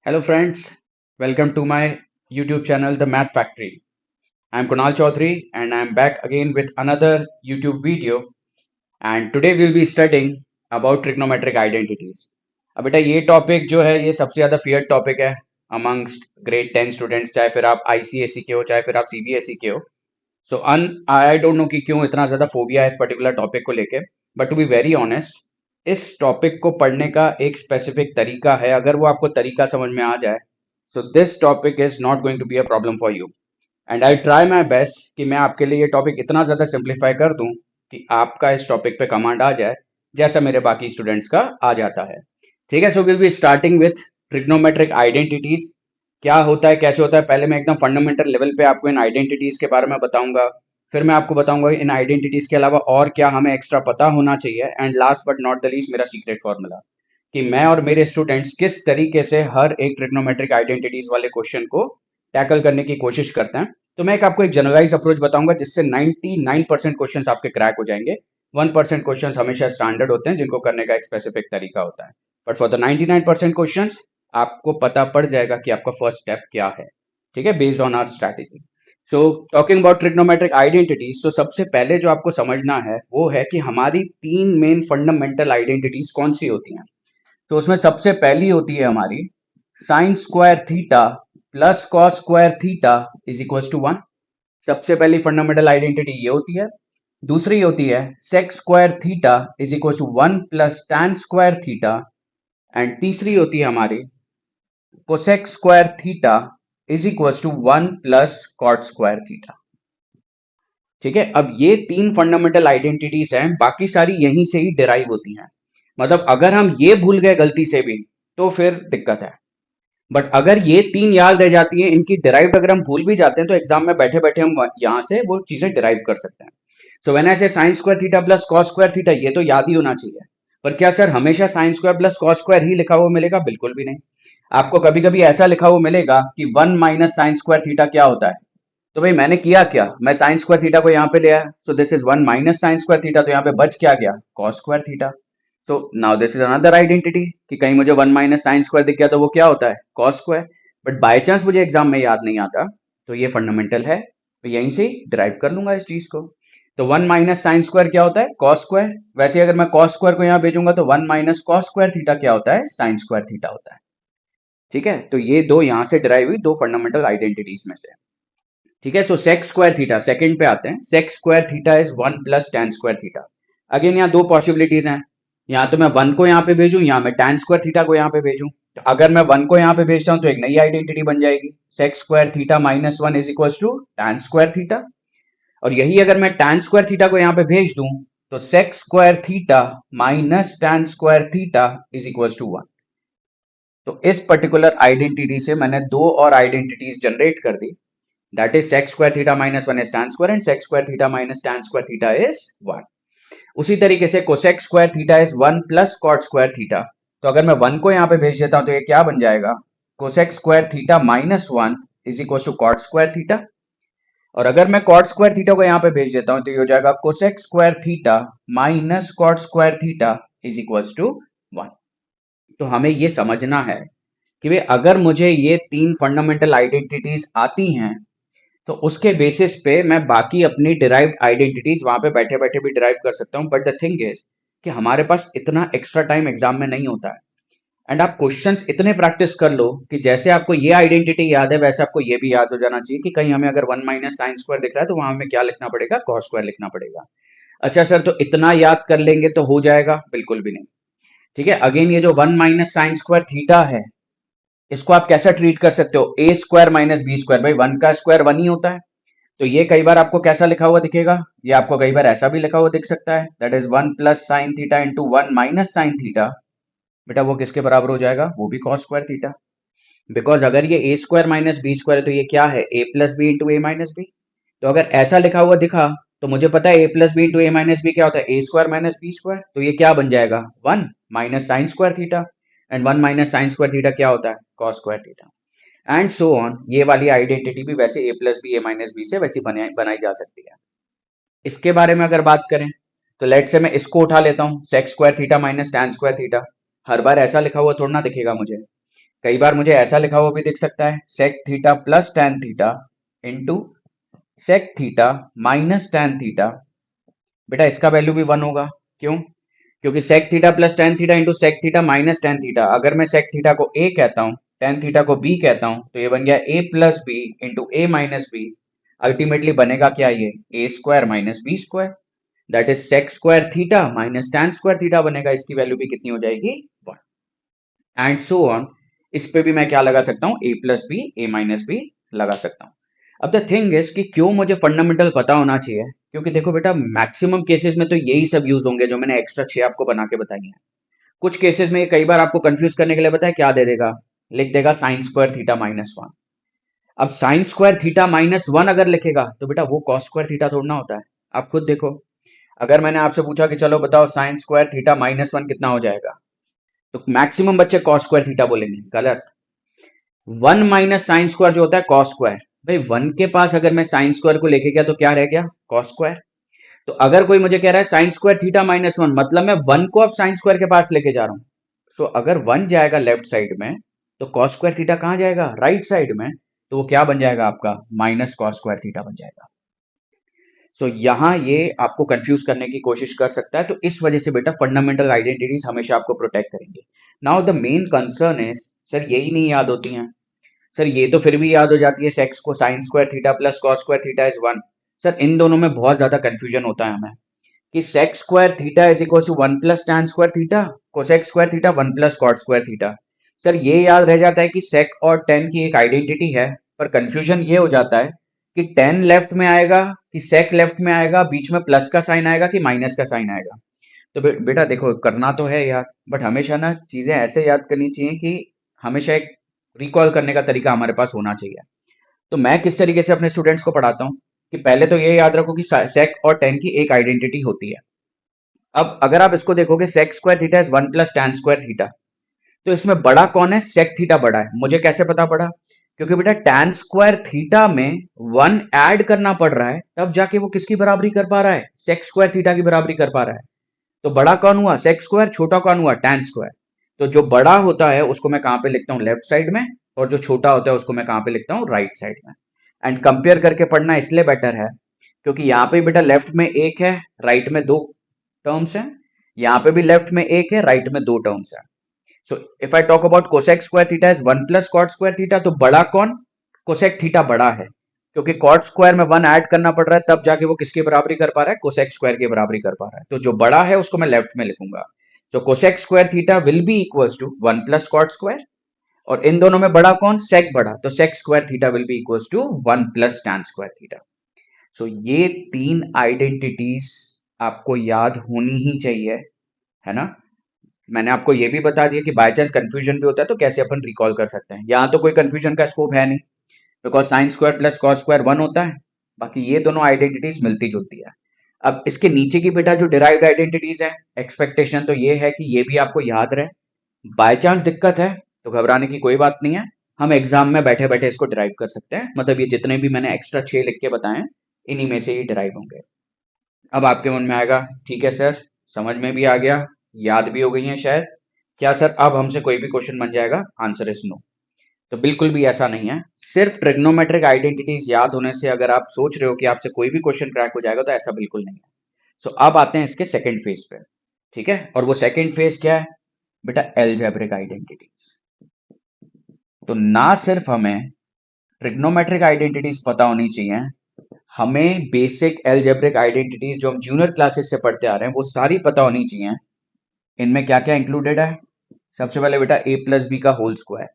Hello friends, welcome to my YouTube channel The Math Factory. I am Kunal Chaudhary and I am back again with another YouTube video and today we'll be studying about trigonometric identities. अब बेटा ये topic जो है ये सबसे ज़्यादा feared topic है amongst grade 10 students, चाहे फिर आप आईसीएसई के हो चाहे फिर आप सीबीएसई के हो. सो आई डोंट नो कि क्यों इतना ज़्यादा फोबिया है इस पर्टिकुलर टॉपिक को लेके, but to be very honest इस टॉपिक को पढ़ने का एक स्पेसिफिक तरीका है. अगर वो आपको तरीका समझ में आ जाए, so this topic is not going to be a problem for you and I try my best कि मैं आपके लिए ये टॉपिक इतना ज़्यादा सिंप्लीफाई कर दूं कि आपका इस टॉपिक पे कमांड आ जाए जैसा मेरे बाकी स्टूडेंट्स का आ जाता है. ठीक है, so will be starting with trigonometric identities. क्या होता है, कैसे होता है, पहले मैं एकदम फंडामेंटल लेवल पे आपको इन आइडेंटिटीज के बारे में बताऊंगा. फिर मैं आपको बताऊंगा इन आइडेंटिटीज के अलावा और क्या हमें एक्स्ट्रा पता होना चाहिए. And last but not the least मेरा सीक्रेट फॉर्मूला कि मैं और मेरे स्टूडेंट्स किस तरीके से हर एक ट्रिग्नोमेट्रिक आइडेंटिटीज वाले क्वेश्चन को टैकल करने की कोशिश करते हैं. तो मैं आपको एक जनरलाइज अप्रोच बताऊंगा जिससे 99% क्वेश्चंस आपके क्रैक हो जाएंगे. 1% क्वेश्चंस हमेशा स्टैंडर्ड होते हैं जिनको करने का एक स्पेसिफिक तरीका होता है, बट फॉर द 99% क्वेश्चंस आपको पता पड़ जाएगा कि आपका फर्स्ट स्टेप क्या है. ठीक है, based on our strategy. So talking about trigonometric identities, तो सबसे पहले जो आपको समझना है वो है कि हमारी तीन मेन फंडामेंटल आइडेंटिटीज कौन सी होती हैं. तो उसमें सबसे पहली होती है हमारी sine square theta plus cos square theta is equal to 1. सबसे पहली फंडामेंटल आइडेंटिटी ये होती है. दूसरी होती है sec square theta is equal to 1 plus tan square theta. And तीसरी होती है हमारी cosec square theta is equal to 1 plus cot square theta. ठीक है, अब ये तीन फंडामेंटल आइडेंटिटीज हैं, बाकी सारी यहीं से ही डिराइव होती हैं. मतलब अगर हम ये भूल गए गलती से भी तो फिर दिक्कत है, बट अगर ये तीन याद रह जाती है, इनकी डिराइव अगर हम भूल भी जाते हैं तो एग्जाम में बैठे बैठे हम यहां से वो चीजें डिराइव कर सकते हैं. सो व्हेन आई से sign square theta plus cos square theta, ये तो याद ही होना चाहिए. पर क्या सर हमेशा sine square plus cos square ही लिखा हुआ मिलेगा? बिल्कुल भी नहीं. आपको कभी कभी ऐसा लिखा हुआ मिलेगा कि 1 माइनस साइन स्क्वायर थीटा क्या होता है. तो भाई मैंने किया क्या, मैं साइन स्क्वायर थीटा को यहाँ पे ले आया, so this is 1 minus sign square theta, तो यहाँ पे बच क्या गया, cos square theta. So now this is another identity कि कहीं मुझे 1 माइनस साइन स्क्वायर दिख गया तो वो क्या होता है, cos square. But by chance मुझे एग्जाम में याद नहीं आता तो ये फंडामेंटल है, तो यहीं से डिराइव कर लूंगा इस चीज को. तो 1 माइनस साइन स्क्वायर क्या होता है, कॉस स्क्वायर. वैसे अगर मैं कॉस स्क्वायर को यहाँ भेजूंगा तो 1 माइनस कॉस स्क्वायर थीटा क्या होता है, साइन स्क्वायर थीटा होता है. ठीक है, तो ये दो यहाँ से डिराइव हुई दो फंडामेंटल आइडेंटिटीज में से. ठीक है, so sec square theta second पे आते हैं. Sec square theta is 1 plus tan square theta. Again यहाँ दो पॉसिबिलिटीज हैं, यहाँ तो मैं 1 को यहाँ पे भेजूं, यहाँ मैं tan स्क्वायर थीटा को यहाँ पे भेजूं. तो अगर मैं 1 को यहाँ पे भेजता हूं तो एक नई आइडेंटिटी बन जाएगी, sec square theta minus 1 is equal to tan square theta. और यही अगर मैं tan स्क्वायर थीटा को यहाँ पे भेज दूं तो sec square theta minus tan square theta is equal to 1. तो इस पर्टिकुलर आइडेंटिटी से मैंने दो और आइडेंटिटीज जनरेट कर दी. That is sec square theta minus 1 is tan square and sec square theta minus tan square theta is 1. उसी तरीके से cosec square theta is 1 plus cot square theta. तो अगर मैं 1 को यहाँ पे भेज देता हूं तो ये क्या बन जाएगा, cosec square theta minus 1 is equal to cot square theta. और अगर मैं cot square theta को यहाँ पे भेज देता हूं तो ये हो जाएगा cosec square theta minus cot square theta is equal to 1. तो हमें ये समझना है कि भाई अगर मुझे ये तीन फंडामेंटल आइडेंटिटीज आती हैं तो उसके बेसिस पे मैं बाकी अपनी डिराइव्ड आइडेंटिटीज वहां पे बैठे बैठे भी डिराइव कर सकता हूं. बट द थिंग इज कि हमारे पास इतना एक्स्ट्रा टाइम एग्जाम में नहीं होता है. एंड आप क्वेश्चंस इतने प्रैक्टिस कर लो कि जैसे आपको ये आइडेंटिटी याद है वैसे आपको ये भी याद हो जाना चाहिए कि कहीं हमें अगर 1 माइनस साइन स्क्वायर दिख रहा है तो वहां हमें क्या लिखना पड़ेगा, कॉस स्क्वायर लिखना पड़ेगा. अच्छा सर तो इतना याद कर लेंगे तो हो जाएगा? बिल्कुल भी नहीं. ठीक है, अगेन ये जो 1 माइनस साइन स्क्वायर थीटा है इसको आप कैसा ट्रीट कर सकते हो, ए स्क्वायर माइनस बी स्क्वायर. भाई 1 का स्क्वायर 1 ही होता है, तो ये कई बार आपको कैसा लिखा हुआ दिखेगा, ये आपको कई बार ऐसा भी लिखा हुआ दिख सकता है, that is 1 plus sine theta into 1 minus sine theta. बेटा वो किसके बराबर हो जाएगा, वो भी कॉस स्क्वायर थीटा. बिकॉज अगर ये A square minus B square है तो ये क्या है, ए plus B into A minus B. तो अगर ऐसा लिखा हुआ दिखा तो मुझे पता है ए plus B into A minus B क्या होता है, A square minus B square. तो ये क्या बन जाएगा, 1 minus sign square theta. And 1 minus sign square theta क्या होता है, cos square theta. And so on. ये वाली आइडेंटिटी भी वैसे ए plus B A minus B से वैसी बनाई जा सकती है. इसके बारे में अगर बात करें तो लेट से मैं इसको उठा लेता हूं, sec square theta minus tan square theta. हर बार ऐसा लिखा हुआ थोड़ा ना दिखेगा मुझे. कई बार मुझे ऐसा लिखा हुआ भी दिख सकता है, sec theta plus tan theta into sec theta minus tan theta. बेटा इसका वैल्यू भी 1 होगा। क्यों? क्योंकि sec theta plus tan theta into sec theta minus tan theta, अगर मैं सेक थीटा को ए कहता हूं, टैन थीटा को बी कहता हूं, तो ये बन गया A plus B into A minus B. Ultimately बनेगा क्या? ये A square minus B square, that is sec square theta minus tan square theta बनेगा। इसकी वैल्यू भी कितनी हो जाएगी? 1। And so on. इस पे भी मैं क्या लगा सकता हूं? A plus B A minus B लगा सकता हूं। अब द थिंग इज कि क्यों मुझे फंडामेंटल पता होना चाहिए? क्योंकि देखो बेटा, मैक्सिमम केसेस में तो यही सब यूज होंगे जो मैंने एक्स्ट्रा 6 आपको बना के बताई हैं। कुछ केसेस में कई बार आपको कंफ्यूज करने के लिए बताया क्या दे देगा, लिख देगा साइन स्क्वायर थीटा माइनस 1। अब साइन स्क्वायर थीटा माइनस 1 अगर लिखेगा तो बेटा वो कॉस स्क्वायर थीटा थोड़ा होता है। आप खुद देखो, अगर मैंने आपसे पूछा कि चलो बताओ साइन स्क्वायर थीटा माइनस 1 कितना हो जाएगा, तो मैक्सिमम बच्चे कॉस स्क्वायर थीटा बोलेंगे। गलत। 1 माइनस साइन स्क्वायर जो होता है कॉस स्क्वायर। भाई 1 के पास अगर मैं साइन स्क्वायर को लेके गया तो क्या रह गया? Cos square. तो अगर कोई मुझे कह रहा है साइन स्क्वायर थीटा माइनस 1, मतलब मैं 1 को अब साइन स्क्वायर के पास लेके जा रहा हूं। तो अगर 1 जाएगा लेफ्ट साइड में, तो कॉस स्क्वायर थीटा कहां जाएगा? राइट साइड में। तो वो क्या बन जाएगा आपका? माइनस कॉस स्क्वायर थीटा बन जाएगा। सो यहां ये आपको कंफ्यूज करने की कोशिश कर सकता है, तो इस वजह से बेटा फंडामेंटल आइडेंटिटीज हमेशा आपको प्रोटेक्ट करेंगे। Now the main concern is, sir यही नहीं याद होती हैं। सर ये तो फिर भी याद हो जाती है, सेक्स को sine square theta plus cos square theta is 1। Sir इन दोनों में बहुत ज्यादा कंफ्यूजन होता है हमें कि sec square theta is equal to 1 plus tan square theta, cosec square theta 1 plus cot square theta. Sir ये याद रह जाता है कि सेक और टेन की एक आइडेंटिटी है, पर कंफ्यूजन ये हो जाता है कि टेन लेफ्ट में आएगा कि सेक लेफ्ट में आएगा, बीच में प्लस का साइन आएगा कि माइनस का साइन आएगा। तो बेटा देखो, करना तो है याद, बट हमेशा ना चीजें ऐसे याद करनी चाहिए कि हमेशा एक रिकॉल करने का तरीका हमारे पास होना चाहिए। तो मैं किस तरीके से अपने स्टूडेंट्स को पढ़ाता हूँ कि पहले तो ये याद रखो कि सेक और टेन की एक आइडेंटिटी होती है। अब अगर आप इसको देखोगे, sec square theta is 1 plus tan square theta, तो इसमें बड़ा कौन है? सेक थीटा बड़ा है। मुझे कैसे पता पड़ा? क्योंकि बेटा टैन स्क्वायर थीटा में 1 ऐड करना पड़ रहा है, तब जाके वो किसकी बराबरी कर पा रहा है? सेक स्क्वायर थीटा की बराबरी कर पा रहा है। तो बड़ा कौन हुआ? Sec square. छोटा कौन हुआ? Tan square. तो जो बड़ा होता है उसको मैं कहां पे लिखता हूं? लेफ्ट साइड में। और जो छोटा होता है उसको मैं कहां पे लिखता हूं? राइट साइड में। एंड कंपेयर करके पढ़ना इसलिए बेटर है क्योंकि यहाँ पे बेटा लेफ्ट में एक है, राइट में दो टर्म्स हैं। यहाँ पे भी लेफ्ट में एक है, राइट में दो टर्म्स हैं। So if I talk about cosec square theta is 1 plus cot square theta, तो बड़ा कौन? कोसेक थीटा बड़ा है, क्योंकि कॉट स्क्वायर में 1 ऐड करना पड़ रहा है, तब जाके वो किसकी बराबरी कर पा रहा है? कोसेक स्क्वायर की बराबरी कर पा रहा है। तो जो बड़ा है उसको मैं लेफ्ट में लिखूंगा। सो cosec square theta will be equals to 1 plus cot square, और इन दोनों में बड़ा कौन? सेक बड़ा, तो sec square theta will be equals to 1 plus tan square theta. So ये 3 आइडेंटिटीज आपको याद होनी ही चाहिए, है ना। मैंने आपको ये भी बता दिया कि बाय चांस कंफ्यूजन भी होता है तो कैसे अपन रिकॉल कर सकते हैं। यहाँ तो कोई कंफ्यूजन का स्कोप है नहीं, because sign square plus cos square 1 होता है। बाकी ये दोनों आइडेंटिटीज मिलती जुलती है। अब इसके नीचे की बेटा जो डिराइव्ड आइडेंटिटीज है, एक्सपेक्टेशन तो ये है कि ये भी आपको याद रहे। बाय चांस दिक्कत है तो घबराने की कोई बात नहीं है, हम एग्जाम में बैठे बैठे इसको डिराइव कर सकते हैं। मतलब ये जितने भी मैंने एक्स्ट्रा 6 लिख के बताए हैं, इन्हीं में से ही डिराइव होंगे। अब आपके मन में आएगा, ठीक है सर, समझ में भी आ गया, याद भी हो गई है शायद, क्या सर अब हमसे कोई भी क्वेश्चन बन जाएगा? Answer is no. तो बिल्कुल भी ऐसा नहीं है। सिर्फ ट्रिग्नोमेट्रिक आइडेंटिटीज याद होने से अगर आप सोच रहे हो कि आपसे कोई भी क्वेश्चन क्रैक हो जाएगा, तो ऐसा बिल्कुल नहीं है। सो अब आते हैं इसके सेकंड फेज पे। ठीक है, और वो सेकंड फेज क्या है बेटा? Algebraic identities. तो ना सिर्फ हमें ट्रिग्नोमेट्रिक आइडेंटिटीज पता होनी चाहिए, हमें बेसिक एल्जेब्रिक आइडेंटिटीज जो हम जूनियर क्लासेस से पढ़ते आ रहे हैं वो सारी पता होनी चाहिए। इनमें क्या क्या इंक्लूडेड है? सबसे पहले बेटा ए प्लस बी का whole square.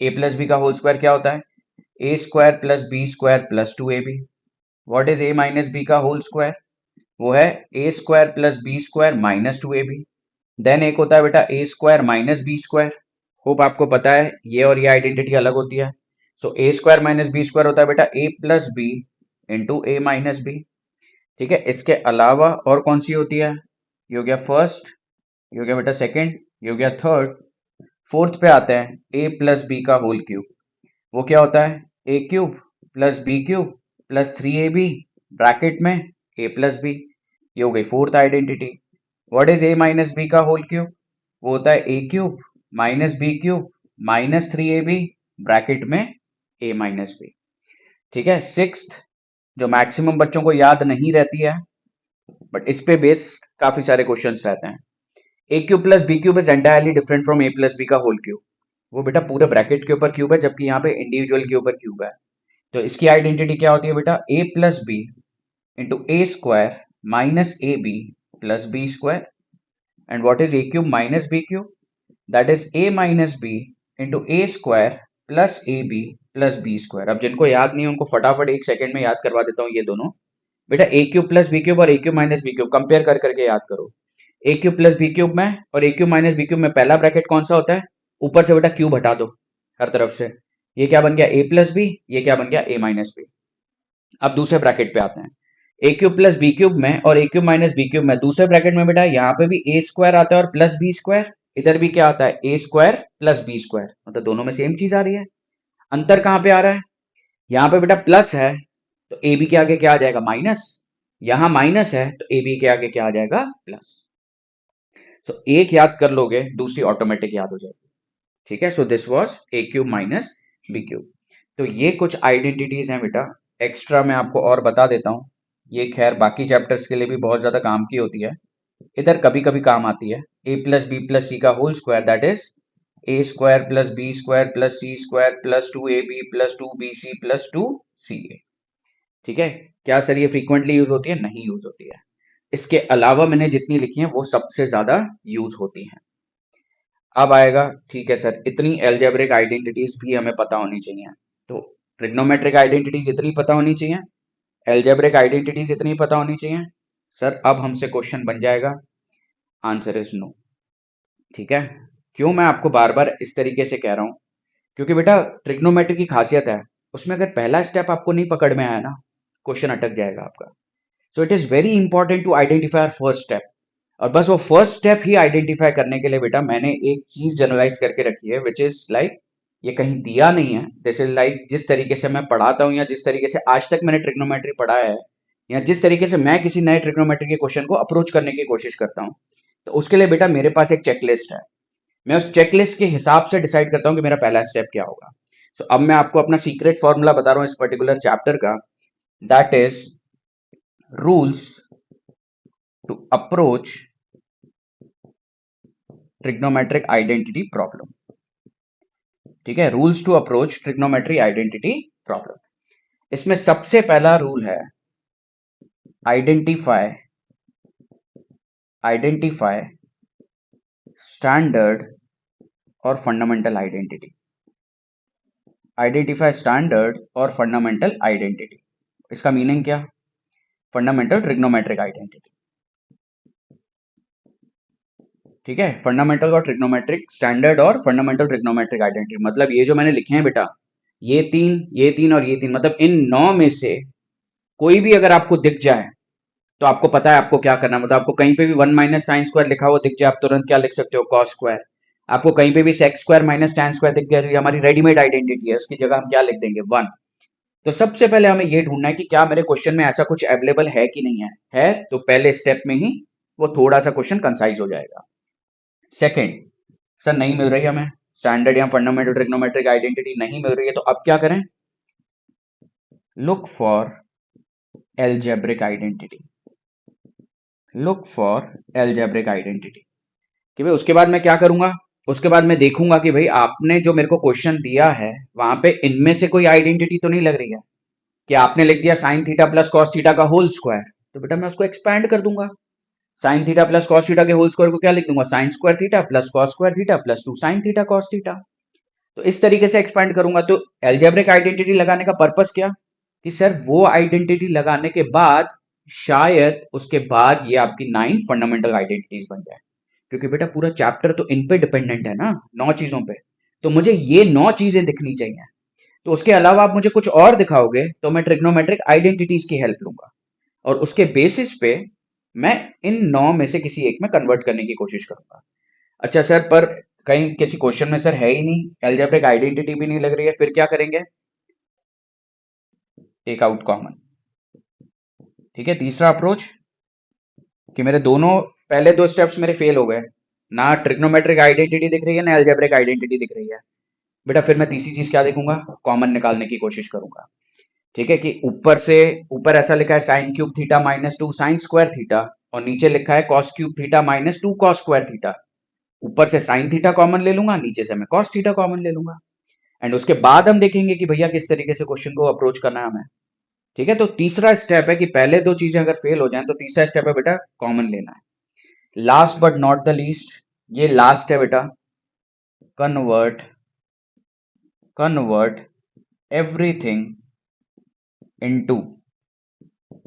A plus B का होल स्क्वायर क्या होता है? A square plus B square plus 2ab। What is A minus B का होल स्क्वायर? वो है A square plus B square minus 2ab। Then एक होता है बेटा A square minus B square. Hope आपको पता है ये और ये आइडेंटिटी अलग होती है। सो ए स्क्वायर माइनस बी स्क्वायर होता है बेटा A plus B into A minus B. ठीक है, इसके अलावा और कौन सी होती है? ये हो गया फर्स्ट, ये हो गया बेटा सेकंड, ये हो गया थर्ड। फोर्थ पे आते हैं ए प्लस बी का होल क्यूब। वो क्या होता है? A cube plus B cube plus 3ab bracket में ए प्लस बी। ये हो गई fourth identity. What is A minus B का होल क्यूब? वो होता है A cube minus B cube -3ab bracket में a माइनस बी। ठीक है, सिक्स्थ जो मैक्सिमम बच्चों को याद नहीं रहती है, बट इस पे बेस काफी सारे क्वेश्चंस रहते हैं। A cube plus B cube is entirely different from A plus B का होल क्यूब। वो बेटा पूरे ब्रैकेट के ऊपर क्यूब है, जबकि यहाँ पे इंडिविजुअल के ऊपर क्यूब है। तो इसकी आइडेंटिटी क्या होती है बेटा, A plus B into A square minus A B plus B square. And what is A cube minus B cube, that is A minus B into A square plus A B plus B square. अब जिनको याद नहीं है उनको फटाफट एक second में याद करवा देता हूँ ये दोनों। बेटा A cube plus B cube और A cube minus B cube compare कर करके याद करो। A cube plus B cube में और A cube minus B cube में पहला ब्रैकेट कौन सा होता है, ऊपर से बेटा क्यूब हटा दो हर तरफ से, ये क्या बन गया ए प्लस बी, ये क्या बन गया ए माइनस बी। अब दूसरे ब्रैकेट पे आते हैं, A cube plus B cube में और A cube minus B cube में दूसरे ब्रैकेट में बेटा यहाँ पे भी ए स्क्वायर आता है और प्लस बी स्क्वायर, इधर भी क्या आता है A square plus B square, मतलब दोनों में सेम चीज आ रही है। अंतर कहाँ पे आ रहा है, यहाँ पे बेटा प्लस है तो ए बी के आगे क्या आ जाएगा माइनस, यहां माइनस है तो ए बी के आगे क्या आ जाएगा प्लस। सो एक याद कर लोगे दूसरी ऑटोमेटिक याद हो जाएगी। ठीक है, so this was a cube minus B cube. तो ये कुछ आइडेंटिटीज हैं बेटा, एक्स्ट्रा मैं आपको और बता देता हूं, ये खैर बाकी चैप्टर्स के लिए भी बहुत ज्यादा काम की होती है, इधर कभी कभी काम आती है। ए प्लस बी प्लस सी का whole square that is a square plus B square plus c square plus 2ab plus 2bc plus 2ca। ठीक है, क्या सर ये फ्रीक्वेंटली यूज होती है, नहीं यूज होती है। इसके अलावा मैंने जितनी लिखी है वो सबसे ज्यादा यूज होती हैं। अब आएगा, ठीक है सर इतनी एल्जेब्रिक आइडेंटिटीज भी हमें पता होनी चाहिए, तो ट्रिग्नोमेट्रिक आइडेंटिटीज इतनी पता होनी चाहिए, एल्जेब्रिक आइडेंटिटीज इतनी पता होनी चाहिए। सर अब हमसे क्वेश्चन बन जाएगा, आंसर इज नो। ठीक है, क्यों मैं आपको बार बार इस तरीके से कह रहा हूं, क्योंकि बेटा ट्रिग्नोमेट्री की खासियत है, उसमें अगर पहला स्टेप आपको नहीं पकड़ में आया ना, क्वेश्चन अटक जाएगा आपका। So it is very important to identify first step. और बस वो फर्स्ट स्टेप ही आइडेंटिफाई करने के लिए बेटा मैंने एक चीज जनरलाइज करके रखी है, विच इज लाइक ये कहीं दिया नहीं है, दिस इज लाइक जिस तरीके से मैं पढ़ाता हूँ या जिस तरीके से आज तक मैंने ट्रिग्नोमेट्री पढ़ा है, या जिस तरीके से मैं किसी नए ट्रिग्नोमेट्री के क्वेश्चन को अप्रोच करने की कोशिश करता हूँ, तो उसके लिए बेटा मेरे पास एक चेकलिस्ट है। मैं उस चेकलिस्ट के हिसाब से डिसाइड करता हूँ कि मेरा पहला स्टेप क्या होगा। सो अब मैं आपको अपना सीक्रेट फॉर्मूला बता रहा हूँ इस पर्टिकुलर चैप्टर का, that is rules to approach trigonometric identity problem. ठीक है, rules to approach trigonometry identity problem. इसमें सबसे पहला रूल है आइडेंटिफाई आइडेंटिफाई स्टैंडर्ड और फंडामेंटल आइडेंटिटी। आइडेंटिफाई स्टैंडर्ड और फंडामेंटल आइडेंटिटी, इसका मीनिंग क्या, फंडामेंटल ट्रिग्नोमेट्रिक आइडेंटिटी। ठीक है, फंडामेंटल और ट्रिग्नोमेट्रिक स्टैंडर्ड और फंडामेंटल ट्रिग्नोमेट्रिक आइडेंटिटी, मतलब ये जो मैंने लिखे हैं बेटा, ये तीन और ये तीन, मतलब इन 9 में से कोई भी अगर आपको दिख जाए तो आपको पता है आपको क्या करना है। मतलब आपको कहीं पे भी 1 माइनस साइन स्क्वायर लिखा हुआ दिख जाए, आप तुरंत क्या लिख सकते हो, कॉस स्क्वायर। आपको कहीं पे भी sex square minus tan square दिख गया, हमारी रेडीमेड आइडेंटिटी है, उसकी जगह हम क्या लिख देंगे 1। तो सबसे पहले हमें ये ढूंढना है कि क्या मेरे क्वेश्चन में ऐसा कुछ अवेलेबल है कि नहीं है तो पहले स्टेप में ही वो थोड़ा सा क्वेश्चन कंसाइज हो जाएगा। सेकेंड, सर नहीं मिल रही हमें स्टैंडर्ड या फंडामेंटल ट्रिग्नोमेट्रिक आइडेंटिटी नहीं मिल रही है, तो अब क्या करें, look for algebraic identity. Look for algebraic identity कि भाई उसके बाद मैं क्या करूंगा, उसके बाद मैं देखूंगा कि भाई आपने जो मेरे को क्वेश्चन दिया है वहां पे इनमें से कोई आइडेंटिटी तो नहीं लग रही है, कि आपने लिख दिया sign theta plus cos theta का होल स्क्वायर, तो बेटा मैं उसको एक्सपैंड कर दूंगा, sign theta plus cos theta के होल स्क्वायर को क्या लिख दूंगा, sign square theta plus cos square theta plus 2 sign theta cos theta. तो इस तरीके से एक्सपैंड करूंगा। तो एल्जेब्रिक आइडेंटिटी लगाने का पर्पस क्या, कि सर वो आइडेंटिटी लगाने के बाद शायद उसके बाद ये आपकी 9 फंडामेंटल आइडेंटिटीज बन जाए, क्योंकि बेटा पूरा चैप्टर तो इन पे डिपेंडेंट है ना, 9 चीजों पे, तो मुझे ये 9 चीजें दिखनी चाहिए। तो उसके अलावा आप मुझे कुछ और दिखाओगे तो मैं ट्रिग्नोमेट्रिक आइडेंटिटीज की हेल्प लूंगा, और उसके बेसिस पे मैं इन 9 में से किसी एक में कन्वर्ट करने की कोशिश करूंगा। अच्छा सर, पर कहीं किसी क्वेश्चन में सर है ही नहीं, एल्जेब्रिक आइडेंटिटी भी नहीं लग रही है, फिर क्या करेंगे, टेक आउट कॉमन। ठीक है, तीसरा अप्रोच कि मेरे दोनों पहले 2 स्टेप्स मेरे फेल हो गए, ना ट्रिग्नोमेट्रिक आइडेंटिटी दिख रही है ना एल्जेब्रिक आइडेंटिटी दिख रही है, बेटा फिर मैं तीसरी चीज क्या देखूंगा, कॉमन निकालने की कोशिश करूंगा। ठीक है, कि ऊपर से, ऊपर ऐसा लिखा है sign cube theta minus two sign square theta, और नीचे लिखा है cos cube theta minus two cos square theta. ऊपर से साइन थीटा कॉमन ले लूंगा, नीचे से मैं कॉस थीटा कॉमन ले लूंगा। एंड उसके बाद हम देखेंगे कि भैया किस तरीके से क्वेश्चन को अप्रोच करना है हमें। ठीक है, तो तीसरा स्टेप है कि पहले दो चीजें अगर फेल हो जाएं तो तीसरा स्टेप है बेटा कॉमन लेना है। Last but not the least, ये लास्ट है बेटा, convert convert everything into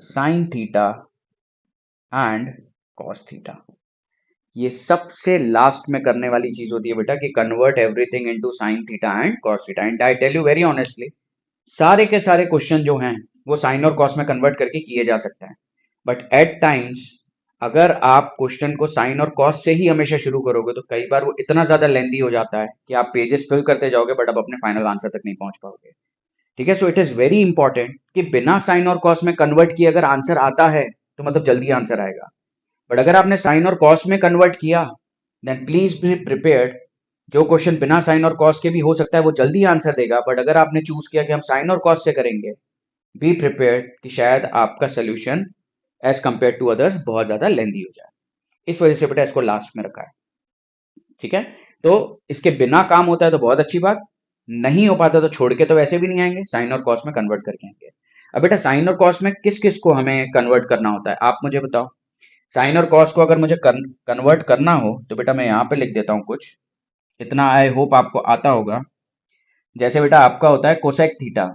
sine theta and cos theta. ये सबसे लास्ट में करने वाली चीज होती है बेटा कि convert everything into sine theta and cos theta. And I tell you very honestly, सारे के सारे क्वेश्चन जो हैं वो साइन और कॉस में कन्वर्ट करके किए जा सकते हैं। बट एट टाइम्स अगर आप क्वेश्चन को साइन और कॉस से ही हमेशा शुरू करोगे तो कई बार वो इतना ज्यादा लेंदी हो जाता है कि आप पेजेस फिल करते जाओगे बट अब अपने फाइनल आंसर तक नहीं पहुंच पाओगे। ठीक है, सो इट इज वेरी इंपॉर्टेंट कि बिना साइन और कॉस में कन्वर्ट किए अगर आंसर आता है तो मतलब जल्दी आंसर आएगा। बट अगर आपने साइन और कॉस में कन्वर्ट किया देन प्लीज बी प्रिपेयर्ड, जो क्वेश्चन बिना साइन और कॉस के भी हो सकता है वो जल्दी आंसर देगा, बट अगर आपने चूज किया कि हम साइन और कॉस से करेंगे, बी प्रिपेयर्ड कि शायद आपका solution as compare to others बहुत ज्यादा लेंदी हो जाए। इस वजह से बेटा इसको लास्ट में रखा है। ठीक है, तो इसके बिना काम होता है तो बहुत अच्छी बात, नहीं हो पाता तो छोड़ के तो वैसे भी नहीं आएंगे, साइन और कॉस में कन्वर्ट करके आएंगे। अब बेटा साइन और कॉस में किस किस को हमें कन्वर्ट करना होता है आप मुझे बताओ। साइन और कॉस को अगर मुझे कन्वर्ट करना हो तो बेटा मैं यहाँ पे लिख देता हूँ कुछ, इतना आई होप आपको आता होगा। जैसे बेटा आपका होता है कोसेक थीटा,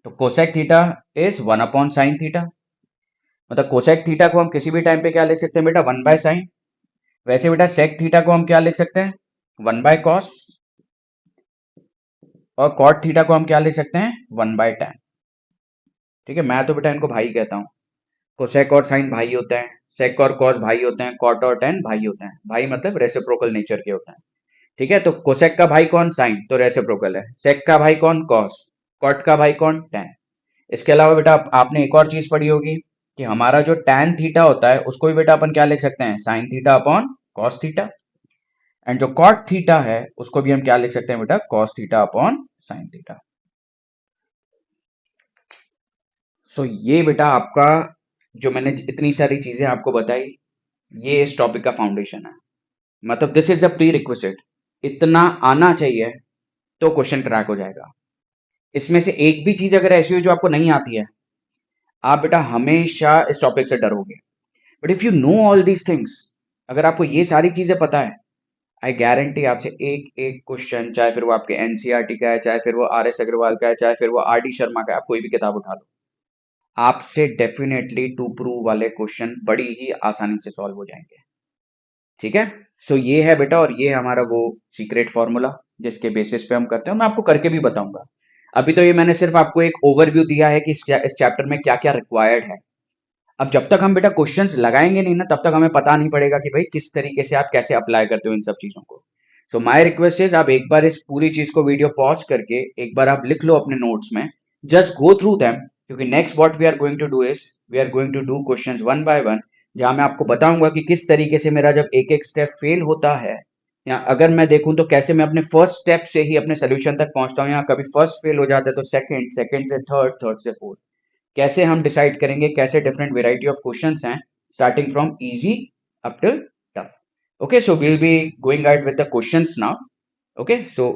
तो cosec theta is one upon sine theta. मतलब कोसेक थीटा को हम किसी भी टाइम पे क्या लिख सकते हैं बेटा, वन बाय साइन। वैसे बेटा सेक थीटा को हम क्या लिख सकते हैं, वन बाय कॉस। और कॉट थीटा को हम क्या लिख सकते हैं, वन बाय tan। ठीक है, मैं तो बेटा इनको भाई कहता हूँ। कोसेक और साइन भाई होते हैं, सेक और कॉस भाई होते हैं, कॉट और tan भाई होते हैं। भाई मतलब रेसिप्रोकल नेचर के होते हैं। ठीक है, तो कोसेक का भाई कौन, साइन, तो रेसिप्रोकल है। सेक का भाई कौन, कॉस। कॉट का भाई कौन, tan। इसके अलावा बेटा आपने एक और चीज पढ़ी होगी कि हमारा जो tan थीटा होता है उसको भी बेटा अपन क्या लिख सकते हैं, sine theta upon cos theta. And जो कॉट थीटा है उसको भी हम क्या लिख सकते हैं बेटा, cos theta upon sine theta. So ये बेटा आपका, जो मैंने इतनी सारी चीजें आपको बताई, ये इस टॉपिक का फाउंडेशन है। मतलब this is a pre requisite, इतना आना चाहिए तो क्वेश्चन क्रैक हो जाएगा। इसमें से एक भी चीज अगर ऐसी हो जो आपको नहीं आती है, आप बेटा हमेशा इस टॉपिक से डरोगे। But if you know all these things, अगर आपको ये सारी चीजें पता है, आई गारंटी आपसे एक एक क्वेश्चन, चाहे फिर वो आपके एनसीईआरटी का है, चाहे फिर वो आर एस अग्रवाल का है, चाहे फिर वो आर डी शर्मा का है, आप कोई भी किताब उठा लो, आपसे डेफिनेटली टू प्रूव वाले क्वेश्चन बड़ी ही आसानी से सॉल्व हो जाएंगे। ठीक है, सो ये है बेटा, और ये हमारा वो सीक्रेट फॉर्मूला जिसके बेसिस पे हम करते हैं। मैं आपको करके भी बताऊंगा। अभी तो ये मैंने सिर्फ आपको एक ओवरव्यू दिया है कि इस चैप्टर में क्या क्या रिक्वायर्ड है। अब जब तक हम बेटा क्वेश्चंस लगाएंगे नहीं ना, तब तक हमें पता नहीं पड़ेगा कि भाई किस तरीके से आप कैसे अप्लाई करते हो इन सब चीजों को। सो माय रिक्वेस्ट इज, आप एक बार इस पूरी चीज को वीडियो पॉज करके एक बार आप लिख लो अपने नोट्स में, जस्ट गो थ्रू देम, क्योंकि next what we are going to do is we are going to do questions one by one, जहां मैं आपको बताऊंगा कि किस तरीके से मेरा जब एक एक स्टेप फेल होता है, या अगर मैं देखूं तो कैसे मैं अपने फर्स्ट स्टेप से ही अपने सोल्यूशन तक पहुंचता हूं, या कभी फर्स्ट फेल हो जाता है तो सेकंड, सेकंड से थर्ड, थर्ड से फोर्थ, कैसे हम डिसाइड करेंगे, कैसे डिफरेंट वेराइटी ऑफ क्वेश्चंस हैं starting from easy up till tough. Okay, so we'll be going out with the questions now. Okay, so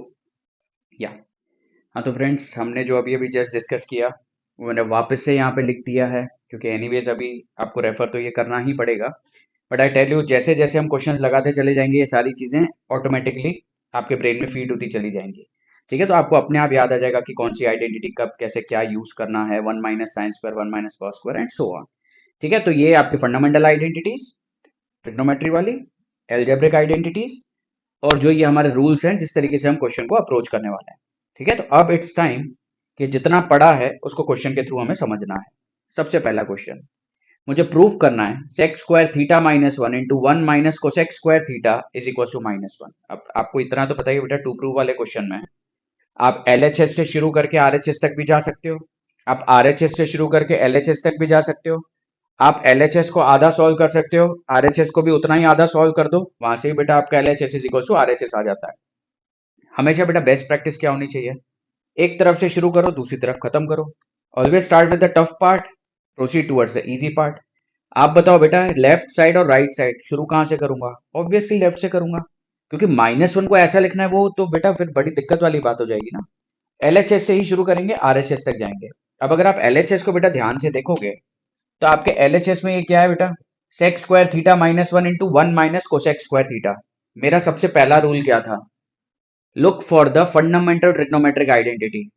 yeah, हाँ तो फ्रेंड्स, हमने जो अभी अभी जस्ट डिस्कस किया वो मैंने वापस से यहाँ पे लिख दिया है, क्योंकि एनीवेज अभी आपको रेफर तो ये करना ही पड़ेगा। बट आई टेल यू, जैसे जैसे हम क्वेश्चंस लगाते चले जाएंगे ये सारी चीजें ऑटोमेटिकली आपके ब्रेन में फीड होती चली जाएंगी। ठीक है, तो आपको अपने आप याद आ जाएगा कि कौन सी आइडेंटिटी कब कैसे क्या यूज करना है, one minus sine square, one minus cos square and so on. ठीक है, तो ये आपकी फंडामेंटल आइडेंटिटीज, ट्रिग्नोमेट्री वाली, एल्जेब्रिक आइडेंटिटीज, और जो ये हमारे रूल्स हैं जिस तरीके से हम क्वेश्चन को अप्रोच करने वाले हैं। ठीक है, तो अब इट्स टाइम कि जितना पढ़ा है उसको क्वेश्चन के थ्रू हमें समझना है। सबसे पहला क्वेश्चन, मुझे प्रूव करना है sec square theta minus one into one minus cosec square theta is equal to minus one. अब आपको इतना तो पता ही बेटा, टू प्रूव वाले क्वेश्चन में आप एलएचएस से शुरू करके आरएचएस तक भी जा सकते हो, आप आरएचएस से शुरू करके एलएचएस तक भी जा सकते हो, आप एलएचएस को आधा सॉल्व कर सकते हो, आरएचएस को भी उतना ही आधा सॉल्व कर दो, वहां से ही बेटा आपका LHS is equal to RHS आ जाता है। हमेशा बेटा बेस्ट प्रैक्टिस क्या होनी चाहिए, एक तरफ से शुरू करो दूसरी तरफ खत्म करो। Always start with the tough part, proceed towards the easy part. आप बताओ बेटा, लेफ्ट साइड और राइट साइड शुरू कहाँ से करूंगा? ऑब्वियसली लेफ्ट से करूंगा, क्योंकि -1 को ऐसा लिखना है वो तो बेटा फिर बड़ी दिक्कत वाली बात हो जाएगी ना। एलएचएस से ही शुरू करेंगे, आरएचएस तक जाएंगे। अब अगर आप एलएचएस को बेटा ध्यान से देखोगे तो आपके एलएचएस में ये क्या है बेटा, sec square theta -1 into 1 minus cosec square theta. मेरा सबसे पहला रूल क्या था, look for the fundamental trigonometric identity.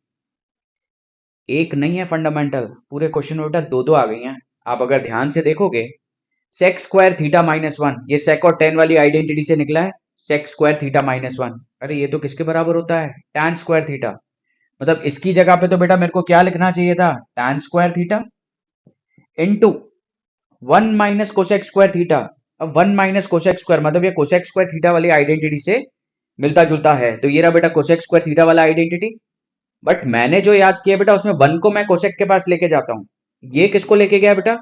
एक नहीं है फंडामेंटल, पूरे क्वेश्चन में बेटा दो दो आ गई हैं। आप अगर ध्यान से देखोगे, सेक स्क्वायर थीटा -1 ये सेक और टेन वाली आइडेंटिटी से निकला है, सेक स्क्वायर थीटा -1। अरे ये तो किसके बराबर होता है, टैन स्क्वायर थीटा। मतलब इसकी जगह पे तो बेटा मेरे को क्या लिखना चाहिए था, tan square theta into 1 minus cosec square theta. अब 1 माइनस कोसेक स्क्वायर मतलब ये कोसेक स्क्वायर थीटा वाली आइडेंटिटी से मिलता जुलता है, तो ये रहा बेटा कोसेक स्क्वायर थीटा वाला आइडेंटिटी। बट मैंने जो याद किया बेटा उसमें 1 को मैं कोसेक के पास लेके जाता हूँ, ये किसको लेके गया बेटा,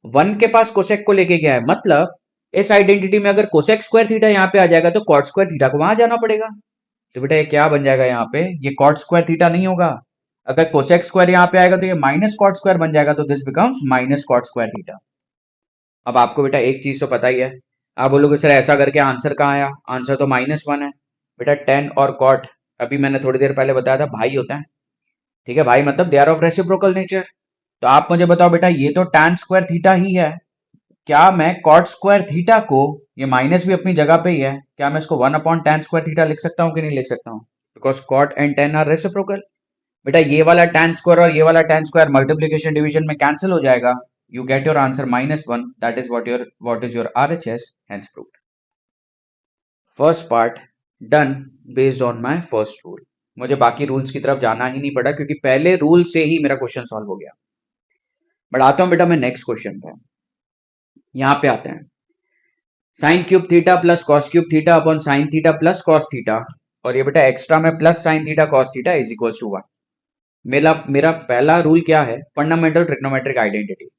1 के पास कोसेक को लेके गया है। मतलब इस आइडेंटिटी में अगर कोसेक स्क्वायर थीटा यहाँ पे आ जाएगा तो कॉट स्क्वायर थीटा को वहां जाना पड़ेगा। तो बेटा ये क्या बन जाएगा यहाँ पे, ये कॉट स्क्वायर थीटा नहीं होगा। अगर कोसेक स्क्वायर यहाँ पे आएगा तो ये माइनस कॉट स्क्वायर बन जाएगा, तो this becomes minus cot square theta. अब आपको बेटा एक चीज तो पता ही है, आप बोलोगे सर ऐसा करके आंसर कहाँ आया, आंसर तो -1 है। बेटा टेन और कॉट अभी मैंने थोड़ी देर पहले बताया था भाई होता है, ठीक है, भाई मतलब they are of reciprocal nature. तो आप मुझे बताओ बेटा, ये तो tan स्क्वायर थीटा ही है, क्या मैं कॉट स्क्वायर थीटा को, ये माइनस भी अपनी जगह पे ही है, क्या मैं इसको 1 अपॉन tan स्क्वायर थीटा लिख सकता हूँ कि नहीं लिख सकता हूँ? Because cot and tan are reciprocal. बेटा ये वाला tan स्क्वायर और ये वाला tan स्क्वायर मल्टीप्लीकेशन डिवीजन में कैंसिल हो जाएगा, you get your answer -1, that is what is your RHS, hence proved। First part done based on my first rule. मुझे बाकी रूल्स की तरफ जाना ही नहीं पड़ा क्योंकि पहले रूल से ही मेरा क्वेश्चन सॉल्व हो गया। बट आता हूं बेटा मैं नेक्स्ट क्वेश्चन पे, यहां पे आते हैं, sine cube theta plus cos cube theta upon sine theta plus cos theta, और ये बेटा एक्स्ट्रा में plus sine theta cos theta is equal to 1। मेरा मेरा पहला रूल क्या है, फंडामेंटल ट्रिग्नोमेट्रिक आइडेंटिटी।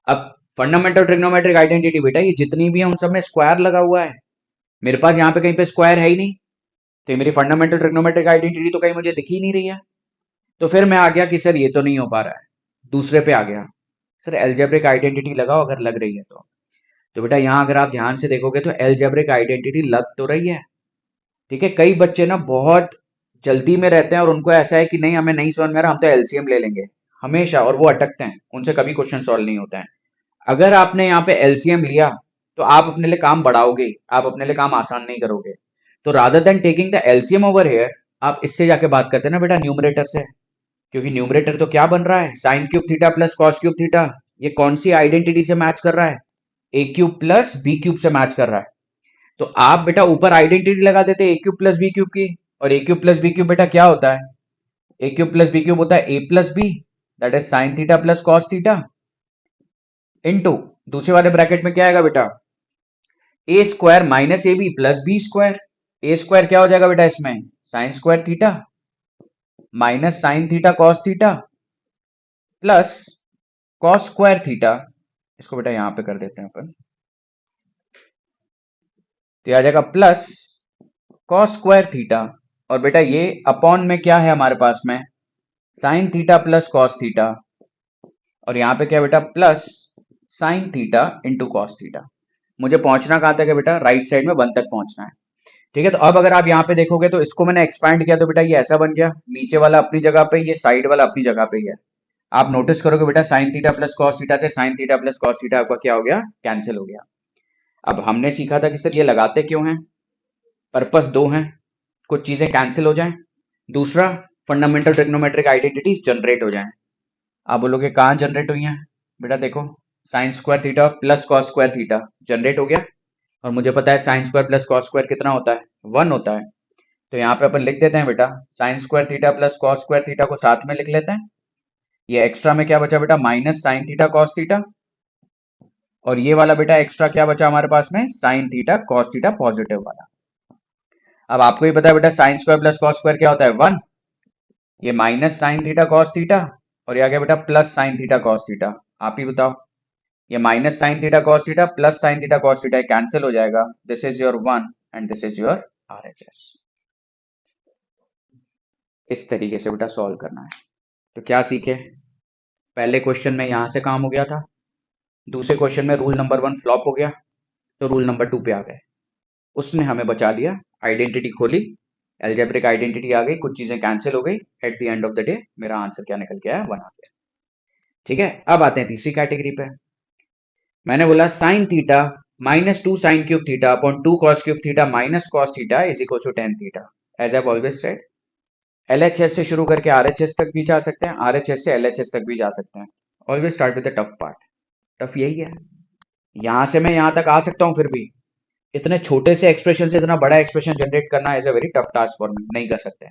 अब फंडामेंटल ट्रिग्नोमेट्रिक आइडेंटिटी बेटा ये जितनी भी है उन सब में स्क्वायर लगा हुआ है, मेरे पास यहाँ पे कहीं पे स्क्वायर है ही नहीं, तो मेरी फंडामेंटल ट्रिग्नोमेट्रिक आइडेंटिटी तो कहीं मुझे दिख ही नहीं रही है। तो फिर मैं आ गया कि सर ये तो नहीं हो पा रहा है, दूसरे पे आ गया, सर एल्जेब्रिक आइडेंटिटी लगाओ अगर लग रही है तो बेटा यहाँ अगर आप ध्यान से देखोगे तो एल्जेब्रिक आइडेंटिटी लग तो रही है, ठीक है। कई बच्चे ना बहुत जल्दी में रहते हैं और उनको ऐसा है कि नहीं हमें नहीं समझ में आ रहा, हम तो एलसीएम ले लेंगे हमेशा, और वो अटकते हैं, उनसे कभी क्वेश्चन सॉल्व नहीं होता है। अगर आपने यहाँ पे एलसीएम लिया तो आप अपने लिए काम बढ़ाओगे, आप अपने लिए काम आसान नहीं करोगे। तो rather than taking the LCM over here, आप इससे जाके बात करते हैं ना बेटा न्यूमरेटर से, क्योंकि न्यूमरेटर तो क्या बन रहा है, sign cube theta plus cos cube theta, ये कौन सी आइडेंटिटी से मैच कर रहा है, A cube plus B cube से मैच कर रहा है। तो आप बेटा ऊपर आइडेंटिटी लगा देते हैं A cube plus B cube की, और A cube plus B cube बेटा क्या होता है, A cube plus B cube होता है ए plus B, that is sine theta plus cos theta, into दूसरे वाले ब्रैकेट में क्या आएगा बेटा, A square minus A B plus B square. A square क्या हो जाएगा बेटा इसमें, sine square theta minus sine theta cos theta plus cos square theta, इसको बेटा यहां पे कर देते हैं अपन, तो आ जाएगा प्लस कॉस स्क्वायर थीटा, और बेटा ये अपॉन में क्या है हमारे पास में, sign theta plus cos theta, और यहाँ पे क्या बेटा plus sine theta into cos theta. मुझे पहुंचना कहां तक है बेटा, राइट साइड में 1 तक पहुंचना है, ठीक है। तो अब अगर आप यहाँ पे देखोगे तो इसको मैंने एक्सपैंड किया तो बेटा ये ऐसा बन गया, नीचे वाला अपनी जगह पे, ये साइड वाला अपनी जगह पे ही है। आप नोटिस करोगे बेटा sine theta plus cos theta से sine theta plus cos theta आपका क्या हो गया, कैंसिल हो गया। अब हमने सीखा था कि सर ये लगाते क्यों हैं, पर्पस दो हैं, कुछ चीजें कैंसिल हो जाएं, दूसरा फंडामेंटल ट्रिग्नोमेट्रिक आइडेंटिटीज जनरेट हो जाएं। आप बोलोगे कहाँ जनरेट हुई हैं, बेटा देखो sign square theta plus cos square theta generate हो गया, और मुझे पता है sign square plus cos square कितना होता है, 1 होता है। तो यहाँ पे अपन लिख देते हैं बेटा sign square theta plus cos square theta को साथ में लिख लेते हैं, ये एक्स्ट्रा में क्या बचा बेटा minus sine theta cos theta, और ये वाला बेटा एक्स्ट्रा क्या बचा हमारे पास में, sign theta cos theta positive वाला। अब आपको ही पता है बेटा sign square plus cos square क्या होता है, 1, ये minus sine theta cos theta, और ये आ गया बेटा plus sine theta cos theta. आप ही बताओ, ये minus sine theta cos theta plus sine theta cos theta cancel हो जाएगा, this is your 1 and this is your RHS। इस तरीके से बेटा सॉल्व करना है। तो क्या सीखे, पहले क्वेश्चन में यहां से काम हो गया था, दूसरे क्वेश्चन में रूल नंबर 1 फ्लॉप हो गया, तो रूल नंबर 2 पे आ गए, उसने हमें बचा लिया, आइडेंटिटी खोली, एल्जेब्रिक आइडेंटिटी आ गई, कुछ चीजें कैंसिल हो गई, at the end of the day मेरा आंसर क्या निकल के आया, 1 आ गया। ठीक है, अब आते हैं तीसरी कैटेगरी पे। मैंने बोला sine theta -2 sine cube theta upon 2 cos cube theta minus cos theta is equal to tan theta. As I always said, LHS से शुरू करके आरएचएस तक भी जा सकते हैं, आरएचएस से एलएचएस तक भी जा सकते हैं। Always start with the tough part. Tough यही है, यहां से मैं यहां तक आ सकता हूं, फिर भी इतने छोटे से एक्सप्रेशन से इतना बड़ा एक्सप्रेशन जनरेट करना is a very tough task for me, नहीं कर सकते।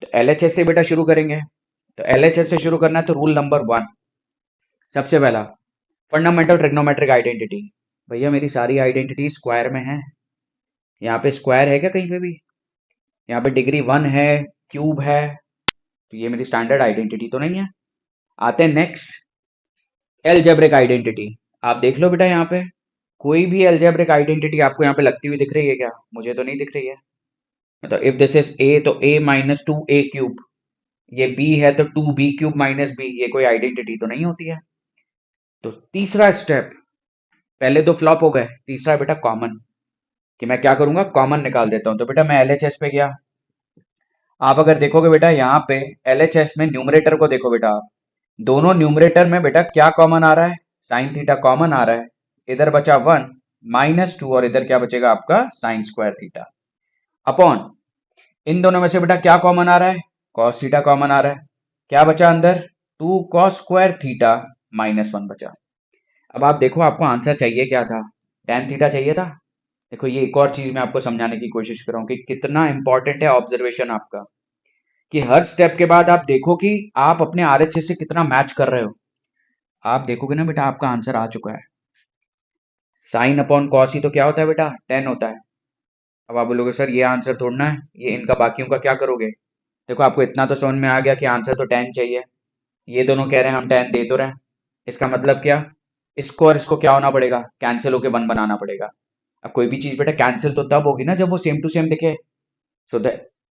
तो एलएचएस से बेटा शुरू करेंगे, तो एलएचएस से शुरू करना है, तो रूल नंबर 1 सबसे पहला, फंडामेंटल ट्रिग्नोमेट्रिक आइडेंटिटी। भैया मेरी सारी आइडेंटिटी स्क्वायर में है, यहाँ पे स्क्वायर है क्या कहीं पे भी, यहाँ पे डिग्री 1 है, क्यूब है, तो ये मेरी स्टैंडर्ड आइडेंटिटी तो नहीं है। आते हैं नेक्स्ट, एलजेब्रिक आइडेंटिटी। आप देख लो बेटा, यहाँ पे कोई भी एलजेब्रिक आइडेंटिटी आपको यहाँ पे लगती हुई दिख रही है क्या, मुझे तो नहीं दिख रही है। तो इफ दिस इज ए, तो a माइनस 2a क्यूब, ये b है तो 2b क्यूब माइनस b, ये कोई आइडेंटिटी तो नहीं होती है। तो तीसरा स्टेप, पहले दो फ्लॉप हो गए, तीसरा बेटा कॉमन, कि मैं क्या करूंगा, कॉमन निकाल देता हूं। तो बेटा मैं एलएचएस पे गया, आप अगर देखोगे बेटा यहाँ पे एलएचएस में न्यूमरेटर को देखो बेटा, आप दोनों न्यूमरेटर में बेटा क्या कॉमन आ रहा है, साइन थीटा कॉमन आ रहा है, इधर बचा 1 -2 और इधर क्या बचेगा आपका साइन स्क्वायर थीटा, अपॉन इन दोनों में से बेटा क्या कॉमन आ रहा है, कॉस थीटा कॉमन आ रहा है, क्या बचा अंदर 2 कॉस स्क्वायर थीटा -1 बचा। अब आप देखो आपको आंसर चाहिए क्या था, tan थीटा चाहिए था। देखो ये एक और चीज मैं आपको समझाने की कोशिश कर रहा हूँ कि कितना इंपॉर्टेंट है ऑब्जर्वेशन आपका, कि हर स्टेप के बाद आप देखो कि आप अपने आरएचएस से कितना मैच कर रहे हो। आप देखोगे ना बेटा आपका आंसर आ चुका है, साइन अपॉन कॉस ही तो क्या होता है बेटा, tan होता है। अब आप बोलोगे सर ये आंसर तोड़ना है, ये इनका बाकियों का क्या करोगे। देखो आपको इतना तो समझ में आ गया कि आंसर तो tan चाहिए, ये दोनों कह रहे हैं हम tan दे तो रहे हैं, इसका मतलब क्या, इसको और इसको क्या होना पड़ेगा, कैंसिल होके 1 बनाना पड़ेगा। अब कोई भी चीज बेटा कैंसिल तो तब होगी ना जब वो सेम टू सेम दिखे। सो